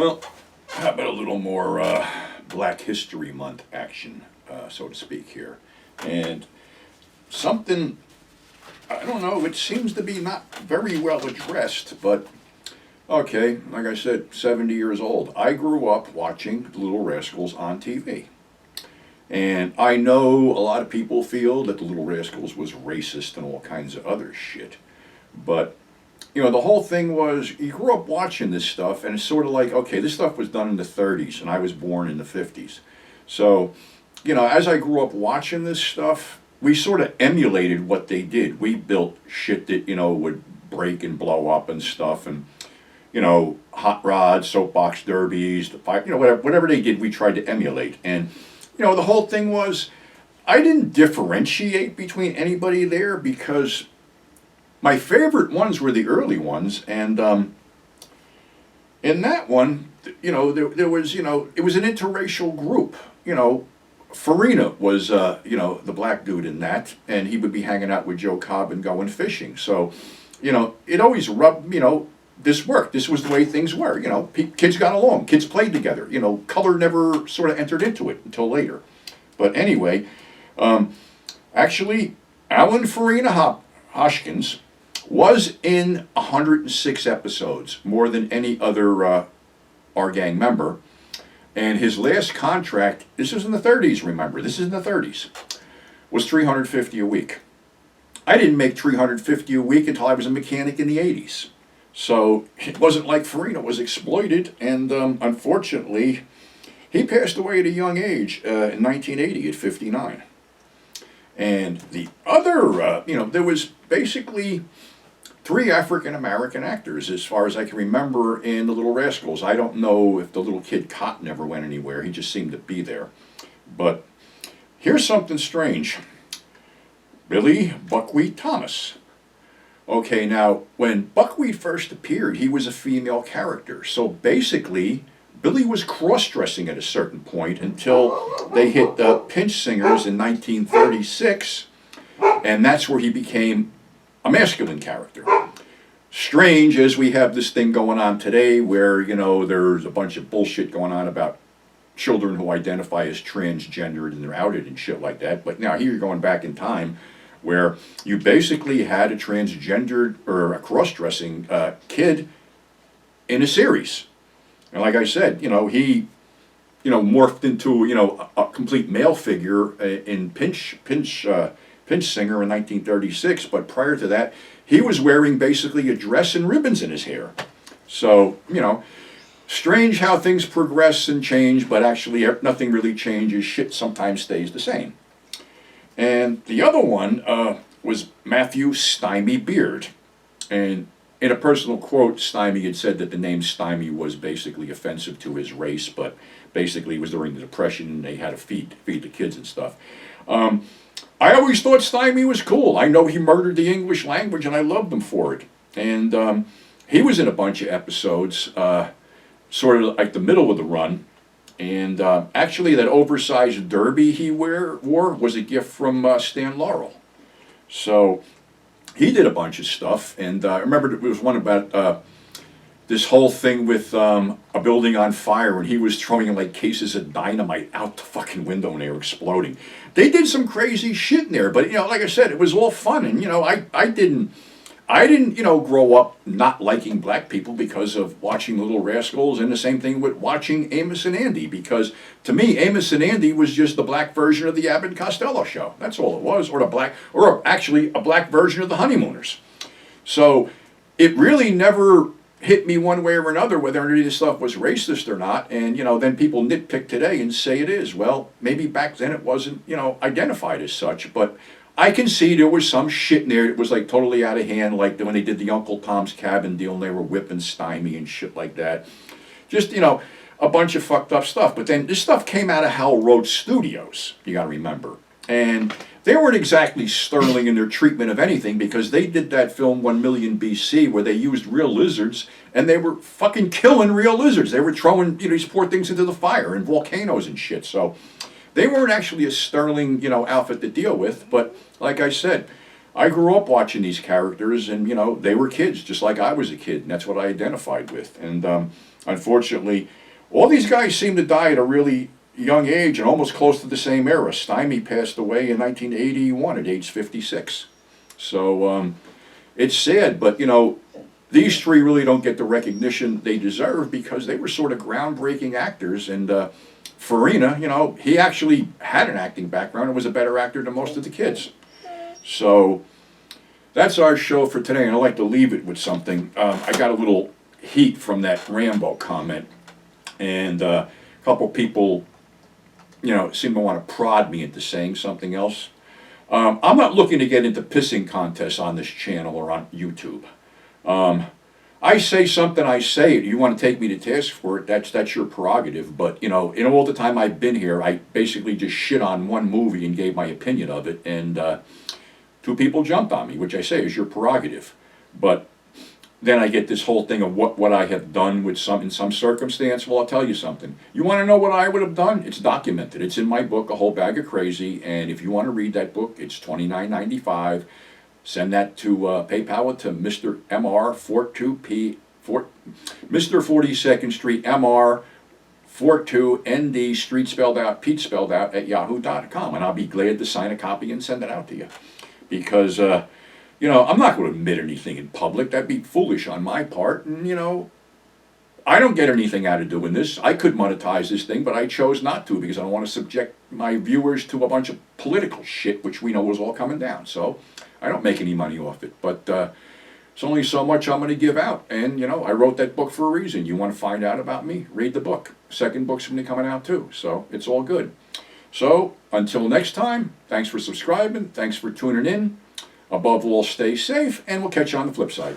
Well, how about a little more Black History Month action, so to speak, here? And something, I don't know, it seems to be not very well addressed, but okay, like I said, 70 years old. I grew up watching The Little Rascals on TV. And I know a lot of people feel that The Little Rascals was racist and all kinds of other shit. But, you know, the whole thing was, you grew up watching this stuff, and it's sort of like, okay, this stuff was done in the 30s, and I was born in the 50s. So, you know, as I grew up watching this stuff, we sort of emulated what they did. We built shit that, you know, would break and blow up and stuff, and, you know, hot rods, soapbox derbies, the fire, you know, whatever they did, we tried to emulate. And, you know, the whole thing was, I didn't differentiate between anybody there because my favorite ones were the early ones, and in that one, you know, there was, you know, it was an interracial group. You know, Farina was, you know, the black dude in that, and he would be hanging out with Joe Cobb and going fishing. So, you know, it always rubbed, you know, this worked. This was the way things were. You know, kids got along, kids played together. You know, color never sort of entered into it until later. But anyway, actually, Alan Farina Hoskins was in 106 episodes, more than any other our gang member. And his last contract, this was in the 30s, remember, this is in the 30s, was $350 a week. I didn't make $350 a week until I was a mechanic in the 80s. So it wasn't like Farina was exploited, and unfortunately, he passed away at a young age in 1980 at 59. And the other, you know, there was basically 3 African-American actors, as far as I can remember, in The Little Rascals. I don't know if the little kid Cotton ever went anywhere. He just seemed to be there. But here's something strange. Billy Buckwheat Thomas. Okay, now, when Buckwheat first appeared, he was a female character. So basically, Billy was cross-dressing at a certain point until they hit Pinch Singers in 1936, and that's where he became a masculine character. Strange, as we have this thing going on today where, you know, there's a bunch of bullshit going on about children who identify as transgendered and they're outed and shit like that. But now here you're going back in time where you basically had a transgendered or a cross-dressing kid in a series. And like I said, you know, he, you know, morphed into, you know, a complete male figure in Pinch Singer in 1936, but prior to that, he was wearing basically a dress and ribbons in his hair. So, you know, strange how things progress and change, but actually nothing really changes. Shit sometimes stays the same. And the other one was Matthew Stymie Beard. And in a personal quote, Stymie had said that the name Stymie was basically offensive to his race, but basically it was during the Depression and they had to feed the kids and stuff. I always thought Stymie was cool. I know he murdered the English language, and I loved him for it. And he was in a bunch of episodes, sort of like the middle of the run. And actually, that oversized derby he wore was a gift from Stan Laurel. So he did a bunch of stuff. And I remember there was one about this whole thing with a building on fire, and he was throwing like cases of dynamite out the fucking window and they were exploding. They did some crazy shit in there, but you know, like I said, it was all fun. And you know, I didn't, you know, grow up not liking black people because of watching The Little Rascals, and the same thing with watching Amos and Andy, because to me, Amos and Andy was just the black version of the Abbott and Costello show. That's all it was, or actually a black version of the Honeymooners. So it really never hit me one way or another whether any of this stuff was racist or not. And you know, then people nitpick today and say it is. Well, maybe back then it wasn't, you know, identified as such, but I can see there was some shit in there that was like totally out of hand, like when they did the Uncle Tom's Cabin deal and they were whipping Stymie and shit like that. Just, you know, a bunch of fucked up stuff. But then this stuff came out of Hal Roach Studios, you gotta remember. And they weren't exactly sterling in their treatment of anything, because they did that film 1 Million BC where they used real lizards and they were fucking killing real lizards. They were throwing, you know, these poor things into the fire and volcanoes and shit. So they weren't actually a sterling, you know, outfit to deal with. But like I said, I grew up watching these characters, and you know, they were kids just like I was a kid, and that's what I identified with. And unfortunately, all these guys seem to die at a really young age and almost close to the same era. Stymie passed away in 1981 at age 56. So it's sad, but these three really don't get the recognition they deserve because they were sort of groundbreaking actors. And Farina, he actually had an acting background and was a better actor than most of the kids. So that's our show for today, and I'd like to leave it with something. I got a little heat from that Rambo comment, and a couple people, seem to want to prod me into saying something else. I'm not looking to get into pissing contests on this channel or on YouTube. I say something, I say it. You want to take me to task for it, that's your prerogative. But, in all the time I've been here, I basically just shit on one movie and gave my opinion of it, and two people jumped on me, which I say is your prerogative. But then I get this whole thing of what I have done with in some circumstance. Well, I'll tell you something. You want to know what I would have done? It's documented. It's in my book, A Whole Bag of Crazy, and if you want to read that book, it's $29.95. Send that to PayPal to Mr. MR 42P Mr. 42nd Street MR 42 ND Street spelled out, Pete spelled out at yahoo.com, and I'll be glad to sign a copy and send it out to you. Because I'm not going to admit anything in public. That'd be foolish on my part. And I don't get anything out of doing this. I could monetize this thing, but I chose not to because I don't want to subject my viewers to a bunch of political shit, which we know was all coming down. So I don't make any money off it. But it's only so much I'm going to give out. And, I wrote that book for a reason. You want to find out about me? Read the book. Second book's going to be coming out too. So it's all good. So until next time, thanks for subscribing. Thanks for tuning in. Above all, stay safe, and we'll catch you on the flip side.